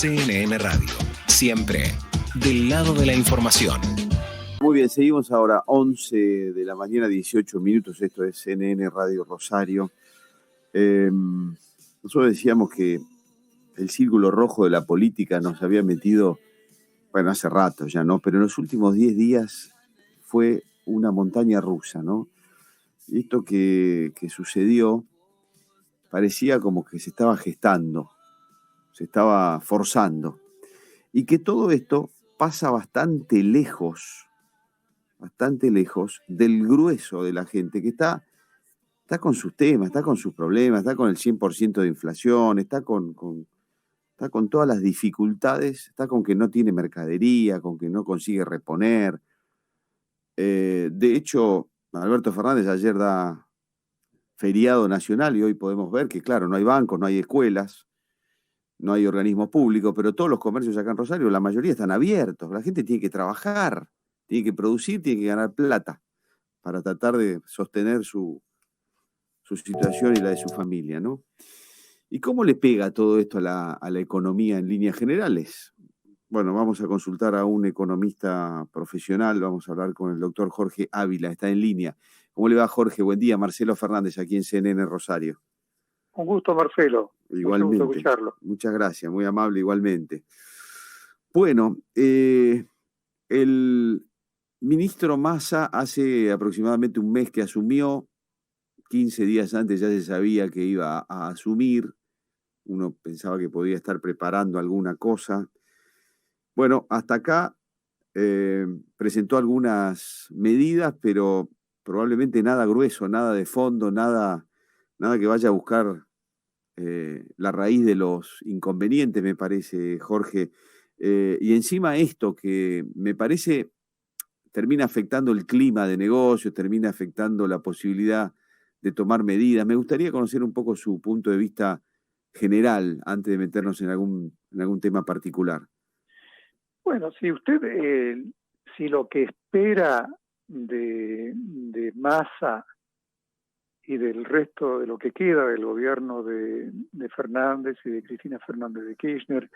CNN Radio, siempre del lado de la información. Muy bien, seguimos ahora, 11 de la mañana, 18 minutos, esto es CNN Radio Rosario. Nosotros decíamos que el círculo rojo de la política nos había metido, bueno, hace rato ya, ¿no? Pero en los últimos 10 días fue una montaña rusa, ¿no? Y esto que sucedió parecía como que se estaba gestando, se estaba forzando. Y que todo esto pasa bastante lejos del grueso de la gente que está con sus temas, está con sus problemas, está con el 100% de inflación, está con todas las dificultades, está con que no tiene mercadería, con que no consigue reponer. De hecho, Alberto Fernández ayer da feriado nacional y hoy podemos ver que, claro, no hay bancos, no hay escuelas, no hay organismos públicos, pero todos los comercios acá en Rosario, la mayoría están abiertos. La gente tiene que trabajar, tiene que producir, tiene que ganar plata para tratar de sostener su situación y la de su familia, ¿no? ¿Y cómo le pega todo esto a la economía en líneas generales? Bueno, vamos a consultar a un economista profesional, vamos a hablar con el doctor Jorge Ávila, está en línea. ¿Cómo le va, Jorge? Buen día, Marcelo Fernández, aquí en CNN Rosario. Un gusto, Marcelo. Igualmente. Mucho gusto escucharlo. Muchas gracias, muy amable igualmente. Bueno, el ministro Massa hace aproximadamente un mes que asumió, 15 días antes ya se sabía que iba a asumir, uno pensaba que podía estar preparando alguna cosa. Bueno, hasta acá presentó algunas medidas, pero probablemente nada grueso, nada de fondo, nada que vaya a buscar la raíz de los inconvenientes, me parece, Jorge. Y encima esto que me parece termina afectando el clima de negocios, termina afectando la posibilidad de tomar medidas. Me gustaría conocer un poco su punto de vista general antes de meternos en algún tema particular. Bueno, si usted, si lo que espera de Massa y del resto de lo que queda del gobierno de Fernández y de Cristina Fernández de Kirchner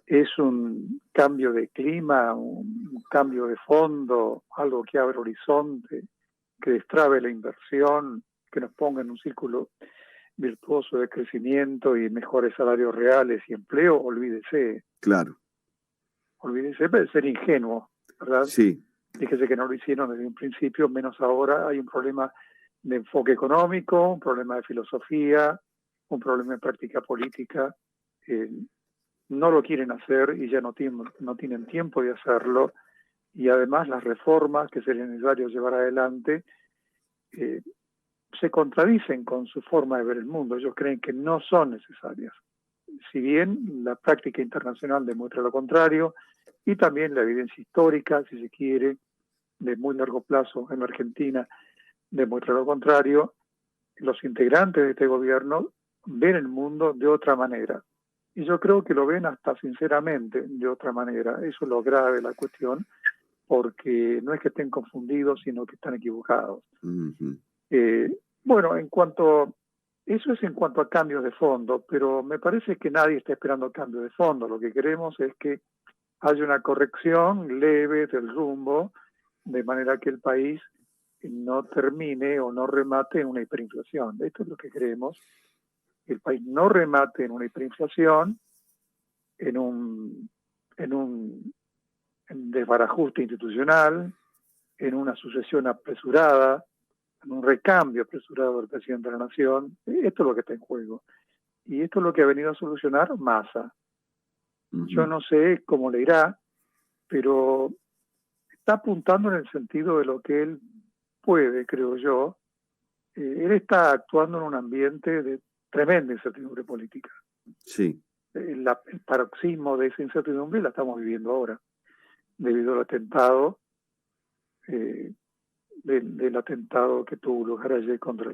es un cambio de clima, un cambio de fondo, algo que abre horizonte, que destrabe la inversión, que nos ponga en un círculo virtuoso de crecimiento y mejores salarios reales y empleo, olvídese. Claro. Olvídese de ser ingenuo, ¿verdad? Sí. Fíjese que no lo hicieron desde un principio, menos ahora. Hay un problema de enfoque económico, un problema de filosofía, un problema de práctica política. No lo quieren hacer y ya no tienen tiempo de hacerlo. Y además las reformas que sería necesario llevar adelante se contradicen con su forma de ver el mundo. Ellos creen que no son necesarias. Si bien la práctica internacional demuestra lo contrario, y también la evidencia histórica, si se quiere, de muy largo plazo en Argentina, demuestra lo contrario, los integrantes de este gobierno ven el mundo de otra manera. Y yo creo que lo ven hasta sinceramente de otra manera. Eso es lo grave de la cuestión, porque no es que estén confundidos, sino que están equivocados. Uh-huh. Bueno, eso es en cuanto a cambios de fondo, pero me parece que nadie está esperando cambios de fondo. Lo que queremos es que haya una corrección leve del rumbo, de manera que el país no termine o no remate en una hiperinflación. Esto es lo que queremos, que el país no remate en una hiperinflación, en un desbarajuste institucional, en una sucesión apresurada, en un recambio apresurado del presidente de la Nación. Esto es lo que está en juego. Y esto es lo que ha venido a solucionar Massa. Uh-huh. Yo no sé cómo le irá, pero está apuntando en el sentido de lo que él puede, creo yo. Él está actuando en un ambiente de tremenda incertidumbre política. Sí. El paroxismo de esa incertidumbre la estamos viviendo ahora, debido al atentado, del atentado que tuvo lugar ayer contra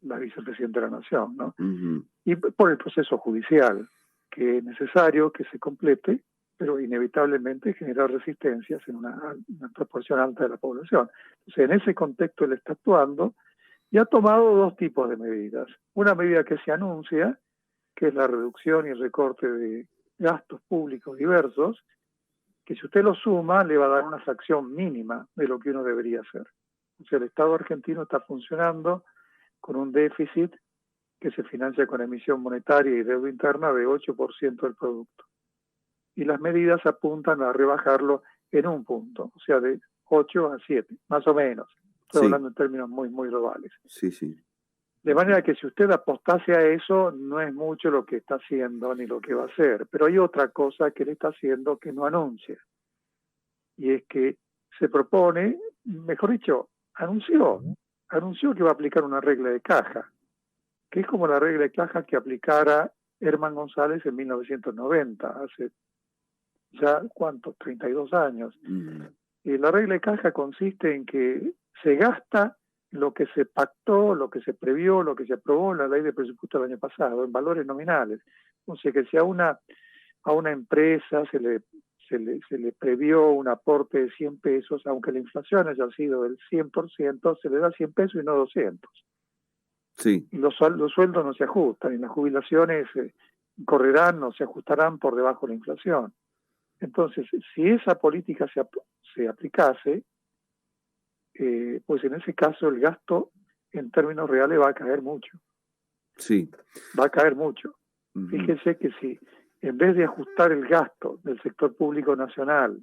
la vicepresidenta de la Nación, ¿no? Uh-huh. Y por el proceso judicial, que es necesario que se complete, pero inevitablemente genera resistencias en una proporción alta de la población. Entonces, en ese contexto él está actuando y ha tomado dos tipos de medidas. Una medida que se anuncia, que es la reducción y el recorte de gastos públicos diversos, que si usted lo suma le va a dar una fracción mínima de lo que uno debería hacer. O sea, el Estado argentino está funcionando con un déficit que se financia con emisión monetaria y deuda interna de 8% del producto. Y las medidas apuntan a rebajarlo en un punto, o sea, de 8 a 7, más o menos. Estoy hablando en términos muy, muy globales. Sí, sí. De manera que si usted apostase a eso, no es mucho lo que está haciendo ni lo que va a hacer. Pero hay otra cosa que él está haciendo que no anuncia. Y es que se propone, mejor dicho, anunció que va a aplicar una regla de caja, que es como la regla de caja que aplicara Herman González en 1990, hace ya, ¿cuántos? 32 años. Y la regla de caja consiste en que se gasta lo que se pactó, lo que se previó, lo que se aprobó en la ley de presupuesto del año pasado, en valores nominales. O sea que si a una empresa se le previó un aporte de 100 pesos, aunque la inflación haya sido del 100%, se le da 100 pesos y no 200. Sí. Y los sueldos no se ajustan, y las jubilaciones correrán o se ajustarán por debajo de la inflación. Entonces, si esa política se aplicase, pues en ese caso el gasto en términos reales va a caer mucho. Sí. Va a caer mucho. Fíjese que si en vez de ajustar el gasto del sector público nacional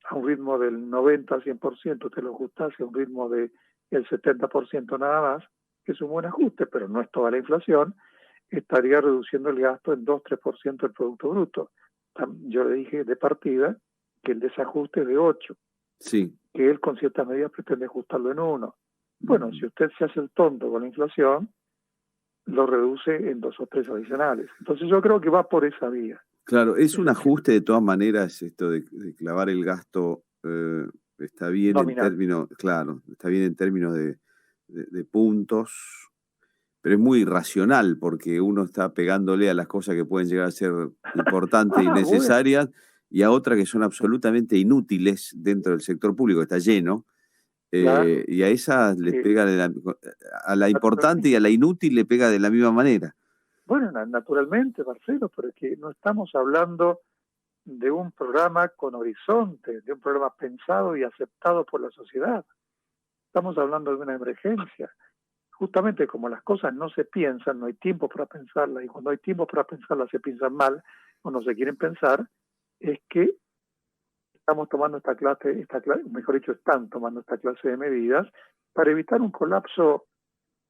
a un ritmo del 90 al 100%, usted lo ajustase a un ritmo del 70% nada más, que es un buen ajuste, pero no es toda la inflación, estaría reduciendo el gasto en 2-3% del Producto Bruto. Yo le dije de partida que el desajuste es de 8%. Sí. Que él con ciertas medidas pretende ajustarlo en 1. Bueno, si usted se hace el tonto con la inflación, lo reduce en 2 o 3 adicionales. Entonces yo creo que va por esa vía. Claro, es un ajuste de todas maneras, esto de clavar el gasto está bien nominal. En términos, claro, está bien en términos de puntos, pero es muy irracional porque uno está pegándole a las cosas que pueden llegar a ser importantes y necesarias, bueno, y a otras que son absolutamente inútiles dentro del sector público, que está lleno. Claro. Y a esas les pega a la importante y a la inútil le pega de la misma manera. Bueno, naturalmente, Marcelo, pero es que no estamos hablando de un programa con horizonte, de un programa pensado y aceptado por la sociedad. Estamos hablando de una emergencia. Justamente como las cosas no se piensan, no hay tiempo para pensarlas, y cuando hay tiempo para pensarlas se piensan mal o no se quieren pensar, es que estamos tomando esta clase, mejor dicho, están tomando esta clase de medidas para evitar un colapso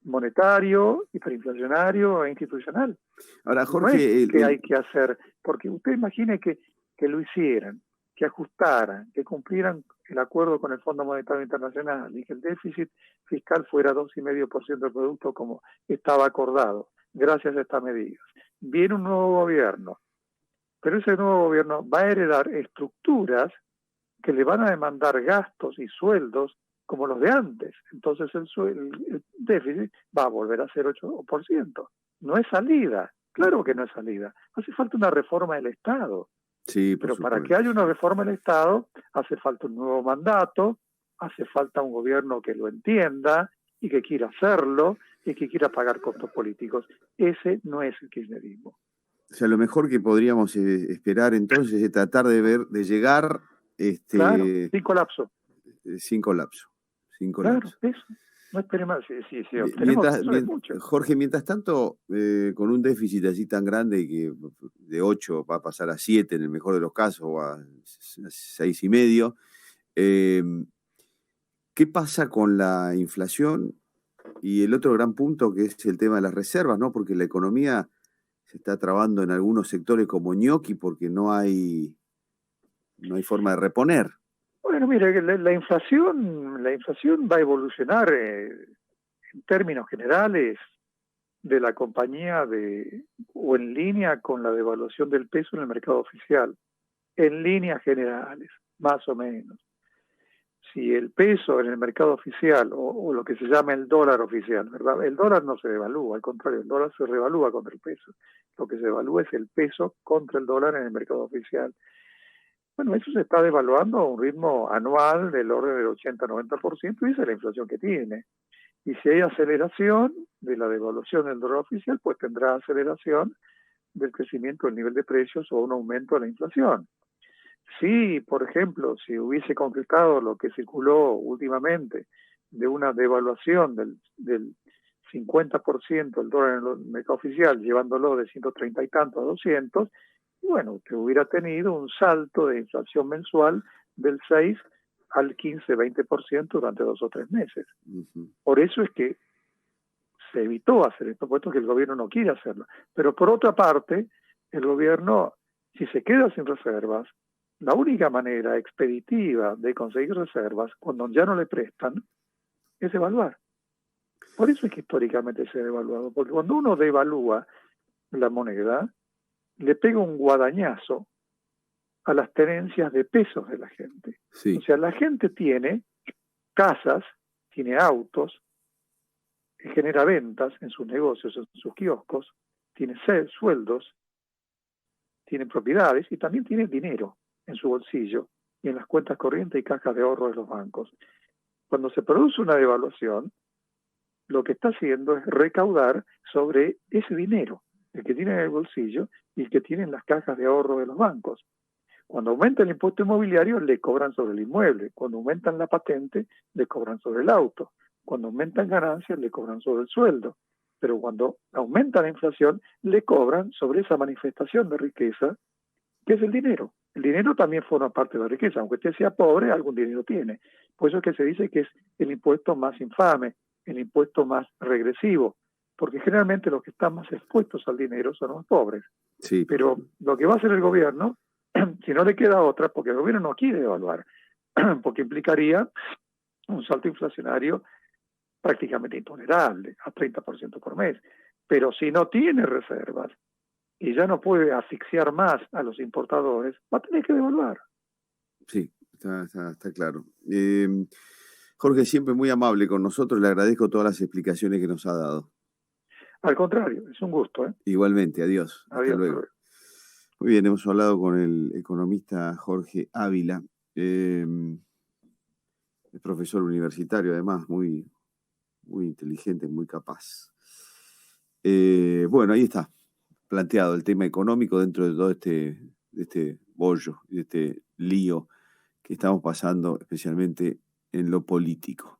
monetario, hiperinflacionario e institucional. Ahora, Jorge, no es que hay que hacer, porque usted imagine que lo hicieran, que ajustaran, que cumplieran el acuerdo con el Fondo Monetario Internacional y que el déficit fiscal fuera 2,5% del producto como estaba acordado, gracias a estas medidas. Viene un nuevo gobierno, pero ese nuevo gobierno va a heredar estructuras que le van a demandar gastos y sueldos como los de antes. Entonces el déficit va a volver a ser 8%. No es salida, claro que no es salida. Hace falta una reforma del Estado. Sí, pero para que haya una reforma del Estado hace falta un nuevo mandato, hace falta un gobierno que lo entienda y que quiera hacerlo y que quiera pagar costos políticos. Ese no es el kirchnerismo. O sea, lo mejor que podríamos esperar entonces es tratar de llegar... Claro, sin colapso. Sin colapso. Claro, eso. No espere más. Sí, Jorge, mientras tanto, con un déficit así tan grande que de 8 va a pasar a 7 en el mejor de los casos, o a 6,5, ¿qué pasa con la inflación? Y el otro gran punto que es el tema de las reservas, ¿no? Porque la economía se está trabando en algunos sectores como ñoqui porque no hay forma de reponer. Bueno, mire, la inflación va a evolucionar en términos generales de la compañía o en línea con la devaluación del peso en el mercado oficial, en líneas generales, más o menos. Si el peso en el mercado oficial, o lo que se llama el dólar oficial, ¿verdad? El dólar no se devalúa, al contrario, el dólar se revalúa contra el peso. Lo que se devalúa es el peso contra el dólar en el mercado oficial. Bueno, eso se está devaluando a un ritmo anual del orden del 80-90%, y esa es la inflación que tiene. Y si hay aceleración de la devaluación del dólar oficial, pues tendrá aceleración del crecimiento del nivel de precios o un aumento de la inflación. Si, por ejemplo, si hubiese concretado lo que circuló últimamente de una devaluación del 50% del dólar en el mercado oficial, llevándolo de 130 y tanto a 200, bueno, usted hubiera tenido un salto de inflación mensual del 6 al 15-20% durante 2 o 3 meses. Ujú. Por eso es que se evitó hacer esto, puesto que el gobierno no quiere hacerlo. Pero por otra parte, el gobierno, si se queda sin reservas, la única manera expeditiva de conseguir reservas, cuando ya no le prestan, es devaluar. Por eso es que históricamente se ha devaluado, porque cuando uno devalúa la moneda, le pega un guadañazo a las tenencias de pesos de la gente. Sí. O sea, la gente tiene casas, tiene autos, genera ventas en sus negocios, en sus kioscos, tiene sueldos, tiene propiedades y también tiene dinero en su bolsillo y en las cuentas corrientes y cajas de ahorro de los bancos. Cuando se produce una devaluación, lo que está haciendo es recaudar sobre ese dinero, el que tiene en el bolsillo y el que tiene en las cajas de ahorro de los bancos. Cuando aumenta el impuesto inmobiliario, le cobran sobre el inmueble. Cuando aumentan la patente, le cobran sobre el auto. Cuando aumentan ganancias, le cobran sobre el sueldo. Pero cuando aumenta la inflación, le cobran sobre esa manifestación de riqueza, que es el dinero. El dinero también forma parte de la riqueza. Aunque usted sea pobre, algún dinero tiene. Por eso es que se dice que es el impuesto más infame, el impuesto más regresivo, porque generalmente los que están más expuestos al dinero son los pobres. Sí. Pero lo que va a hacer el gobierno, si no le queda otra, porque el gobierno no quiere devaluar, porque implicaría un salto inflacionario prácticamente intolerable, a 30% por mes. Pero si no tiene reservas y ya no puede asfixiar más a los importadores, va a tener que devaluar. Sí, está claro. Jorge, siempre muy amable con nosotros, le agradezco todas las explicaciones que nos ha dado. Al contrario, es un gusto. Igualmente, adiós. Adiós, Hasta luego. Muy bien, hemos hablado con el economista Jorge Ávila, es profesor universitario, además, muy inteligente, muy capaz. Bueno, ahí está, planteado el tema económico dentro de todo este bollo, de este lío que estamos pasando, especialmente en lo político.